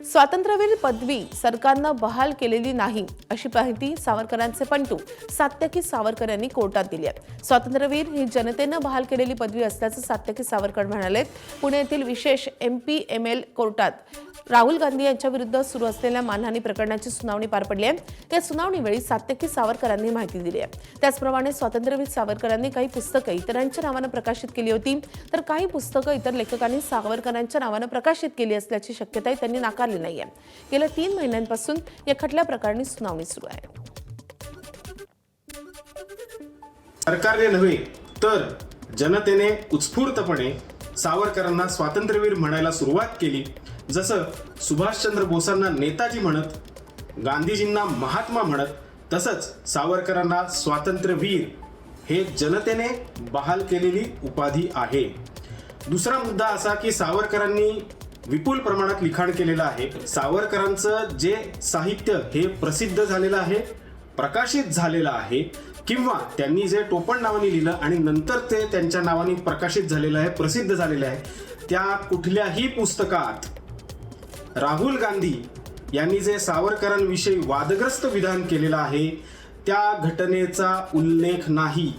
स्वातंत्र्यवीर पदवी सरकारनं बहाल केलेली नाही अशी माहिती सावरकरांचे पंटू सात्यकी सावरकर यांनी कोर्टात दिली आहे। स्वातंत्र्यवीर ही जनतेनं बहाल केलेली पदवी असल्याचं सात्यकी सावरकर म्हणाले। पुणे येथील विशेष MPML कोर्टात राहुल गांधी यांच्या विरुद्ध सुरू असलेल्या मानहानी प्रकरणाची सुनावणी पार पडली आहे। त्या सुनावणीवेळी सात्यकी सावरकरांनी माहिती दिली आहे। त्याचप्रमाणे स्वातंत्र्यवीर सावरकरांनी काही पुस्तकं इतरांच्या नावानं प्रकाशित केली होती, तर काही पुस्तकं इतर लेखकांनी सावरकरांच्या नावानं प्रकाशित केली असल्याची शक्यताही त्यांनी नाकारली नाहीये। गेल्या 3 महिन्यांपासून या खटल्या प्रकरणी सुनावणी सुरू आहे। सरकारने नव्हे तर जनतेने उत्स्फूर्तपणे सावरकरांना स्वातंत्र्यवीर म्हणायला सुरुवात केली। जसं सुभाषचंद्र बोसांना नेताजी म्हणत, गांधीजींना महात्मा म्हणत, तसंच सावरकरांना स्वातंत्र्यवीर हे जनतेने बहाल केलेली उपाधी आहे। दुसरा मुद्दा असा की सावरकरांनी विपुल प्रमाणात लिखाण केलेलं आहे। सावरकरांचं जे साहित्य हे प्रसिद्ध झालेलं आहे, प्रकाशित झालेलं आहे, किंवा त्यांनी जे टोपण नावाने लिहिलं आणि नंतर ते त्यांच्या नावाने प्रकाशित झालेलं आहे, प्रसिद्ध झालेलं आहे, त्या कुठल्याही पुस्तकात राहुल गांधी यांनी जे सावरकरांविषयी वादग्रस्त विधान केलेलं आहे त्या घटनेचा उल्लेख नाही।